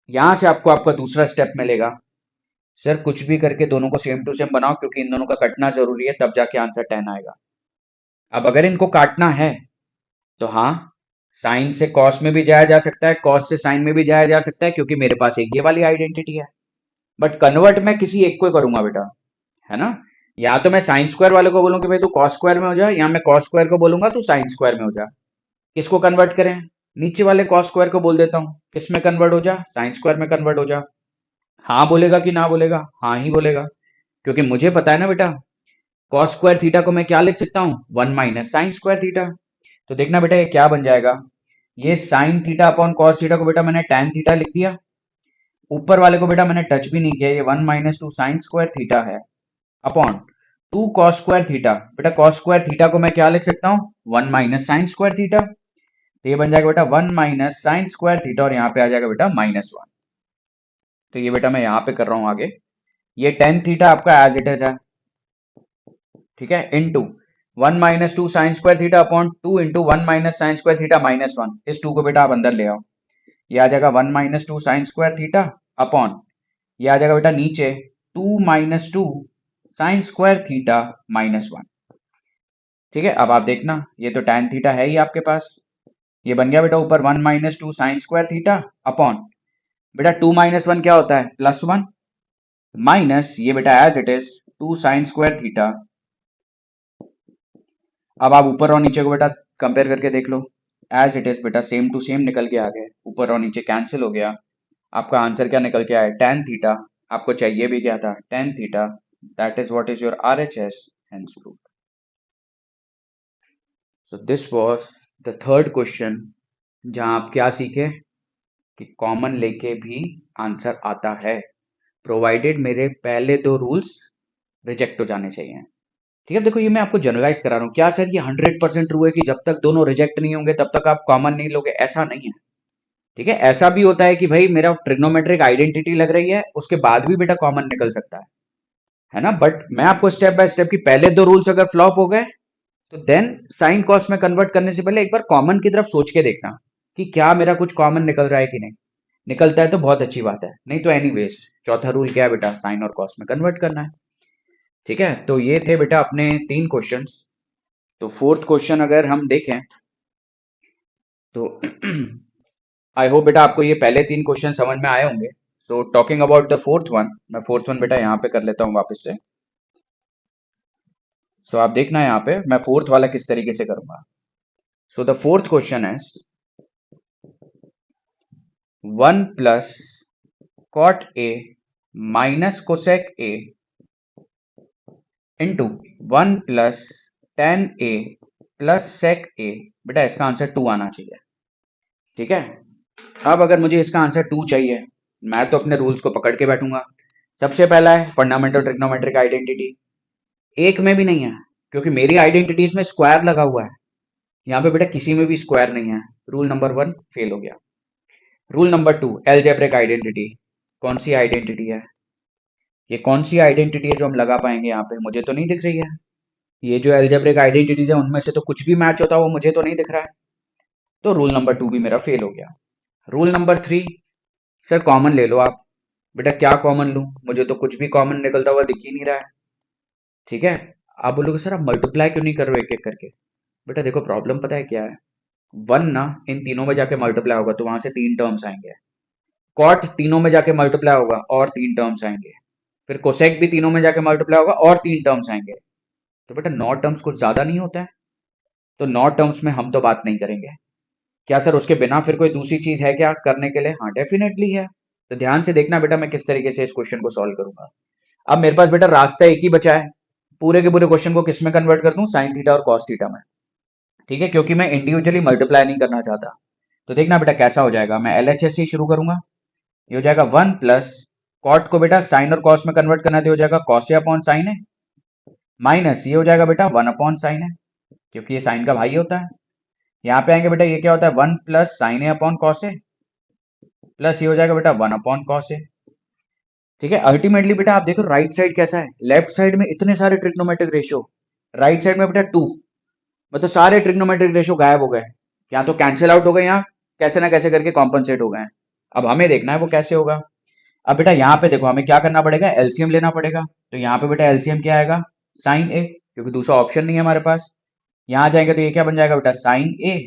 यहां से आपको आपका दूसरा स्टेप मिलेगा, सर कुछ भी करके दोनों को सेम टू सेम बनाओ, क्योंकि इन दोनों का कटना जरूरी है, तब जाके आंसर 10 आएगा। अब अगर इनको काटना है तो हाँ, साइन से कॉस में भी जाया जा सकता है, कॉस से साइन में भी जाया जा सकता है, क्योंकि मेरे पास एक ये वाली आइडेंटिटी है। बट कन्वर्ट मैं किसी एक को करूंगा बेटा, है ना, या तो मैं साइन स्क्वायर वाले को बोलूं कि भाई तू कॉस स्क्वायर में हो जा, या मैं कॉस स्क्वायर को बोलूंगा तू साइन स्क्वायर में हो जा। किसको कन्वर्ट करें, नीचे वाले कॉस स्क्वायर को बोल देता हूं, किस में कन्वर्ट हो जा, साइन स्क्वायर में कन्वर्ट हो जा। हाँ बोलेगा कि ना बोलेगा, हाँ ही बोलेगा, क्योंकि मुझे पता है ना बेटा, कॉस स्क्वायर थीटा को मैं क्या लिख सकता हूँ, 1 माइनस साइन स्क्वायर थीटा। तो देखना बेटा ये क्या बन जाएगा, ये sign theta upon cos theta को बेटा मैंने tan थीटा लिख दिया, ऊपर वाले को बेटा मैंने टच भी नहीं किया, ये 1 -2 साइन स्क्वायर थीटा है, अपॉन 2 कॉस स्क्वायर थीटा। बेटा कॉस स्क्वायर थीटा को मैं क्या लिख सकता हूँ, 1 माइनस साइन स्क्वायर थीटा। तो ये बन जाएगा बेटा 1 माइनस साइन स्क्वायर थीटा, और यहाँ पे आ जाएगा बेटा -1। तो ये बेटा मैं यहाँ पे कर रहा हूँ आगे, ये tan थीटा आपका एज इट इज है, ठीक है, into 1 -2 sine square theta upon 2 into 1 minus sign square theta -1। इस 2 को बेटा आप अंदर ले आओ, ये आ जाएगा 1 -2 साइन स्क्वायर थीटा अपॉन, ये आ जाएगा बेटा नीचे 2 -2 साइन स्क्वायर थीटा -1। ठीक है, अब आप देखना ये तो tan थीटा है ही आपके पास, ये बन गया बेटा ऊपर 1 -2 साइन स्क्वायर थीटा अपॉन, बेटा 2 -1 क्या होता है, +1, माइनस ये बेटा as it is 2 sine square theta. अब आप ऊपर और नीचे को बेटा कंपेयर करके देख लो, एज इट इज बेटा सेम टू सेम निकल के आ गए, ऊपर और नीचे कैंसिल हो गया, आपका आंसर क्या निकल के आया, tan थीटा। आपको चाहिए भी क्या था, tan theta, that is what is your RHS, hence proved. So this was the third question, जहां आप क्या सीखे कि कॉमन लेके भी आंसर आता है, प्रोवाइडेड मेरे पहले दो रूल्स रिजेक्ट हो जाने चाहिए। ठीक है, देखो ये मैं आपको जनरलाइज करा रहा हूँ, क्या सर ये 100% ट्रू है कि जब तक दोनों रिजेक्ट नहीं होंगे तब तक आप कॉमन नहीं लोगे, ऐसा नहीं है। ठीक है, ऐसा भी होता है कि भाई मेरा ट्रिग्नोमेट्रिक आइडेंटिटी लग रही है, उसके बाद भी बेटा कॉमन निकल सकता है ना। बट मैं आपको स्टेप बाय स्टेप की पहले दो रूल्स अगर फ्लॉप हो गए तो देन साइन कॉस में कन्वर्ट करने से पहले एक बार कॉमन की तरफ सोच के देखना कि क्या मेरा कुछ कॉमन निकल रहा है कि नहीं। निकलता है तो बहुत अच्छी बात है, नहीं तो एनीवेज चौथा रूल क्या है बेटा, साइन और कॉस में कन्वर्ट करना है। ठीक है, तो ये थे बेटा अपने 3 क्वेश्चंस। तो फोर्थ क्वेश्चन अगर हम देखें तो आई होप बेटा आपको ये पहले 3 क्वेश्चन समझ में आए होंगे। सो talking about the fourth one, मैं फोर्थ वन बेटा यहाँ पे कर लेता हूँ वापस से। सो आप देखना यहाँ पे मैं फोर्थ वाला किस तरीके से करूंगा। सो द फोर्थ क्वेश्चन है 1 + cot A minus cosec A into 1 + tan A plus sec A। बेटा इसका आंसर 2 आना चाहिए। ठीक है, अब अगर मुझे इसका आंसर 2 चाहिए, मैं तो अपने रूल्स को पकड़ के बैठूंगा। सबसे पहला है फंडामेंटल ट्रिग्नोमेट्रिक आइडेंटिटी, एक में भी नहीं है क्योंकि मेरी आइडेंटिटीज में स्क्वायर लगा हुआ है। यहाँ पे बेटा किसी में भी स्क्वायर नहीं है, रूल नंबर 1 फेल हो गया। रूल नंबर 2 एलजेब्रिक आइडेंटिटी, कौन सी आइडेंटिटी है ये, कौन सी आइडेंटिटी है जो हम लगा पाएंगे यहाँ पे, मुझे तो नहीं दिख रही है। ये जो एलजेब्रिक आइडेंटिटीज है उनमें से तो कुछ भी मैच होता है वो मुझे तो नहीं दिख रहा है, तो रूल नंबर 2 भी मेरा फेल हो गया। रूल नंबर 3, सर कॉमन ले लो आप। बेटा क्या कॉमन लूं, मुझे तो कुछ भी कॉमन निकलता हुआ दिख ही नहीं रहा है। ठीक है, आप बोलोगे सर आप मल्टीप्लाई क्यों नहीं कर रहे हो एक एक करके। बेटा देखो प्रॉब्लम पता है क्या है, 1 ना इन तीनों में जाके मल्टीप्लाई होगा तो वहां से 3 टर्म्स आएंगे। कॉट तीनों में जाके मल्टीप्लाई होगा और 3 टर्म्स आएंगे। फिर कोसेक भी तीनों में जाके मल्टीप्लाई होगा और 3 टर्म्स आएंगे। तो बेटा 9 टर्म्स कुछ ज्यादा नहीं होता है, तो 9 टर्म्स में हम तो बात नहीं करेंगे। क्या सर उसके बिना फिर कोई दूसरी चीज है क्या करने के लिए, हाँ डेफिनेटली है। तो ध्यान से देखना बेटा मैं किस तरीके से इस क्वेश्चन को सॉल्व करूंगा। अब मेरे पास बेटा रास्ता एक ही बचा है, पूरे के पूरे क्वेश्चन को किस में कन्वर्ट कर दूं, साइन थीटा और कॉस थीटा में। ठीक है, क्योंकि मैं इंडिविजुअली मल्टीप्लाई नहीं करना चाहता। तो देखना बेटा कैसा हो जाएगा, मैं एलएचएस से शुरू करूंगा। ये हो जाएगा 1 + कॉट को बेटा साइन और कॉस में कन्वर्ट करना, तो हो जाएगा कॉस ए अपॉन साइन है, माइनस ये हो जाएगा बेटा 1/sin है क्योंकि ये साइन का भाई होता है। यहाँ पे आएंगे बेटा ये क्या होता है 1 + sin A upon cos A, plus ये हो जाएगा बेटा 1/cos ए। ठीक है, अल्टीमेटली बेटा आप देखो राइट साइड कैसा है, लेफ्ट साइड में इतने सारे ट्रिग्नोमेट्रिक रेशियो, राइट साइड में बेटा 2, मतलब सारे ट्रिग्नोमेट्रिक रेशियो गायब हो गए, या तो कैंसिल आउट हो गए या कैसे ना कैसे करके कॉम्पनसेट हो गए। अब हमें देखना है वो कैसे होगा। अब बेटा यहाँ पे देखो हमें क्या करना पड़ेगा, एलसीएम लेना पड़ेगा। तो यहाँ पे बेटा एलसीएम क्या आएगा, साइन ए, क्योंकि दूसरा ऑप्शन नहीं है हमारे पास। यहाँ जाएंगे तो ये क्या बन जाएगा बेटा, sine A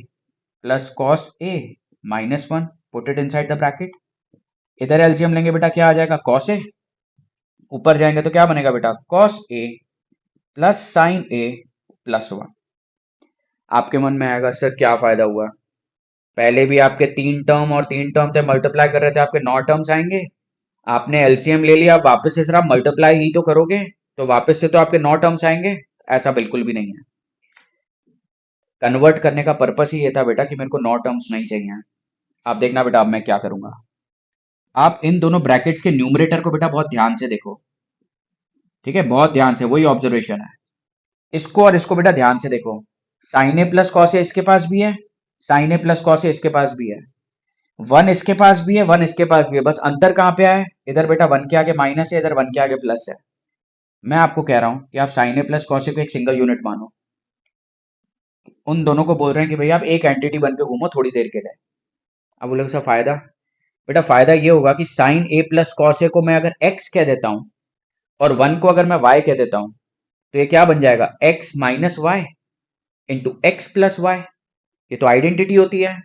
plus cos A -1, put it inside the bracket. इधर एलसीएम लेंगे बेटा क्या आ जाएगा, कॉस ए, ऊपर जाएंगे तो क्या बनेगा बेटा, कॉस ए प्लस साइन ए +1। आपके मन में आएगा सर क्या फायदा हुआ, पहले भी आपके 3 टर्म और 3 टर्म थे मल्टीप्लाई कर रहे थे, आपके 9 टर्म्स आएंगे। आपने एलसीएम ले लिया, वापस से सर आप मल्टीप्लाई ही तो करोगे, तो वापस से तो आपके 9 टर्म्स आएंगे। ऐसा बिल्कुल भी नहीं है, कन्वर्ट करने का पर्पस ही ये था बेटा कि मेरे को 9 टर्म्स नहीं चाहिए। आप देखना बेटा अब मैं क्या करूंगा, आप इन दोनों ब्रैकेट्स के न्यूमरेटर को बेटा बहुत ध्यान से देखो। ठीक है, बहुत ध्यान से, वही ऑब्जर्वेशन है। इसको और इसको बेटा ध्यान से देखो, साइन ए प्लस कॉस ए इसके पास भी है, साइन ए प्लस कॉस ए इसके पास भी है, 1 इसके पास भी है, 1 इसके पास भी है, बस अंतर कहाँ पे है, इधर बेटा 1 के आगे माइनस है, इधर 1 के आगे प्लस है। मैं आपको कह रहा हूं कि आप साइन ए प्लस कॉस ए को एक सिंगल यूनिट मानो। उन दोनों को बोल रहे हैं कि भैया आप एक एंटिटी बन के घूमो थोड़ी देर के लिए। अब बोले सर फायदा, बेटा फायदा ये होगा कि साइन ए प्लस कॉस ए को मैं अगर एक्स कह देता हूं और 1 को अगर मैं वाई कह देता हूं, तो ये क्या बन जाएगा, x minus y into x plus y. ये तो आइडेंटिटी होती है,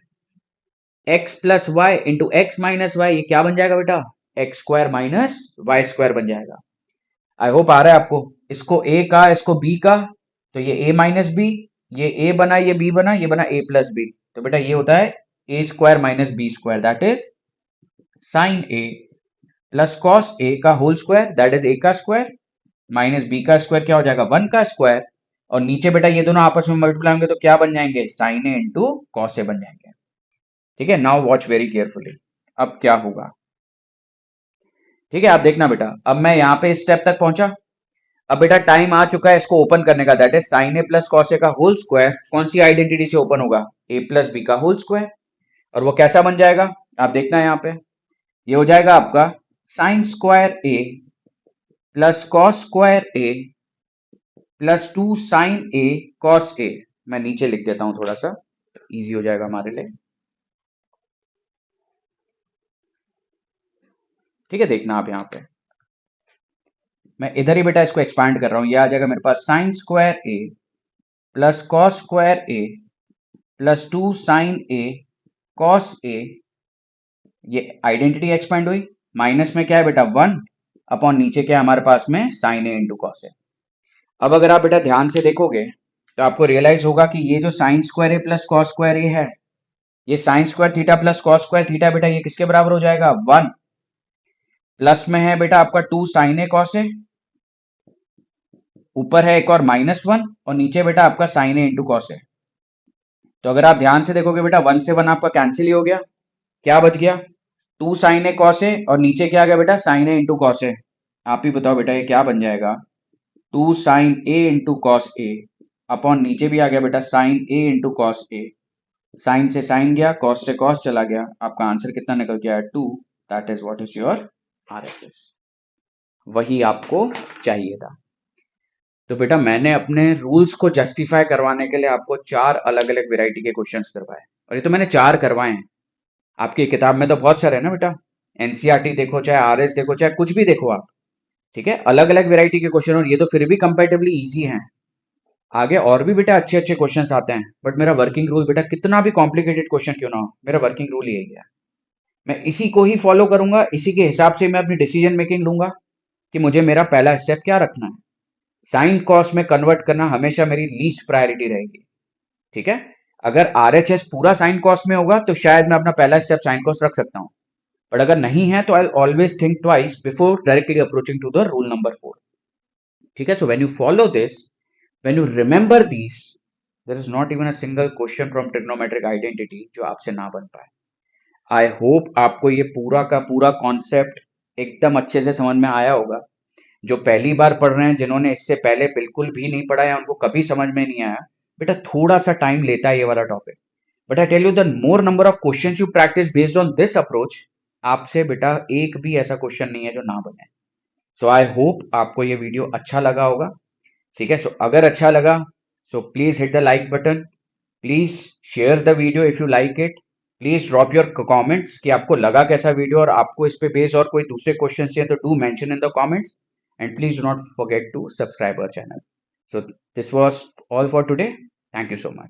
x plus y into x minus y, ये क्या बन जाएगा बेटा, x square minus y square बन जाएगा। आई होप आ रहा है आपको, इसको ए का इसको बी का, तो ये ए माइनस बी, ये ए बना ये बी बना, ये बना ए प्लस बी, तो बेटा ये होता है A square minus B square, that is sine A plus cos A का whole square, that is A का स्क्वायर, माइनस बी का स्क्वायर क्या हो जाएगा 1 का स्क्वायर, और नीचे बेटा ये दोनों आपस में मल्टीप्लाई होंगे तो क्या बन जाएंगे, sign A into cos A बन जाएंगे। ठीक है, नाउ वॉच वेरी केयरफुली, अब क्या होगा। ठीक है, आप देखना बेटा, अब मैं यहाँ पे इस स्टेप तक पहुंचा। अब बेटा टाइम आ चुका है इसको ओपन करने का, that is sine A plus cos A का होल स्क्वायर, कौन सी आइडेंटिटी से ओपन होगा, ए प्लस बी का होल स्क्वायर। और वो कैसा बन जाएगा, आप देखना यहाँ पे, ये हो जाएगा आपका sine square A plus cos square A +2 sign A cos A. मैं नीचे लिख देता हूं थोड़ा सा, इजी हो जाएगा हमारे लिए। ठीक है, देखना आप यहाँ पे, मैं इधर ही बेटा इसको एक्सपांड कर रहा हूँ, ये आ जाएगा मेरे पास sine square A plus cos square A plus 2 sign A cos A, ये आइडेंटिटी एक्सपांड हुई, माइनस में क्या है बेटा 1 अपॉन नीचे क्या है हमारे पास में sign A into cos A. अब अगर आप बेटा ध्यान से देखोगे तो आपको रियलाइज होगा कि ये जो sine square A plus cos square ए है, ये sign square theta plus cos square theta बेटा ये किसके बराबर हो जाएगा 1, प्लस में है बेटा आपका 2 साइन ए कॉस ए, ऊपर है एक और -1 और नीचे बेटा आपका sign A into cos A. तो अगर आप ध्यान से देखोगे बेटा 1 से 1 आपका कैंसिल ही हो गया, क्या बच गया 2 साइन ए कॉस ए और नीचे क्या आ गया बेटा sine A into cos A. आप ही बताओ बेटा ये क्या बन जाएगा 2 sign A into cos A upon नीचे भी आ गया बेटा sine A into cos A, sign से साइन गया कॉस से कॉस चला गया, आपका आंसर कितना निकल गया 2, that is what is your RHS. वही आपको चाहिए था। तो बेटा मैंने अपने रूल्स को जस्टिफाई करवाने के लिए आपको 4 अलग अलग वेराइटी के क्वेश्चंस करवाए, और ये तो मैंने 4 करवाए हैं। आपकी किताब में तो बहुत सारे है ना बेटा, एनसीईआरटी देखो चाहे आरएस देखो चाहे कुछ भी देखो आप, ठीक है, अलग अलग वेराइटी के क्वेश्चन, और ये तो फिर भी कंपैरेटिवली इजी हैं। आगे और भी बेटा अच्छे अच्छे क्वेश्चंस आते हैं, बट मेरा वर्किंग रूल बेटा कितना भी कॉम्प्लिकेटेड क्वेश्चन क्यों ना हो, मेरा वर्किंग रूल यही है, मैं इसी को ही फॉलो करूंगा, इसी के हिसाब से मैं अपनी डिसीजन मेकिंग लूंगा कि मुझे मेरा पहला स्टेप क्या रखना है। साइन कॉस में कन्वर्ट करना हमेशा मेरी लीस्ट प्रायोरिटी रहेगी, ठीक है। अगर आरएचएस पूरा साइन कॉस में होगा तो शायद मैं अपना पहला स्टेप साइन कॉस रख सकता हूं, बट अगर नहीं है तो I always think twice before directly approaching to the rule number 4, ठीक है। So when you follow this, when you remember this, there is not even a single question from trigonometric identity जो आपसे ना बन पाए। आई होप आपको ये पूरा का पूरा कॉन्सेप्ट एकदम अच्छे से समझ में आया होगा। जो पहली बार पढ़ रहे हैं, जिन्होंने इससे पहले बिल्कुल भी नहीं पढ़ा या उनको कभी समझ में नहीं आया, बेटा थोड़ा सा टाइम लेता है ये वाला topic, but I tell you the more number of questions you practice based on this approach, आपसे बेटा एक भी ऐसा क्वेश्चन नहीं है जो ना बने। सो आई होप आपको ये वीडियो अच्छा लगा होगा, ठीक है। सो अगर अच्छा लगा so please hit the like button, please share the video if you like it, please drop your comments कि आपको लगा कैसा वीडियो, और आपको इस पे बेस और कोई दूसरे क्वेश्चन चाहिए तो do mention in the comments, and please do not forget to subscribe our channel. So this was all for today. Thank you so much.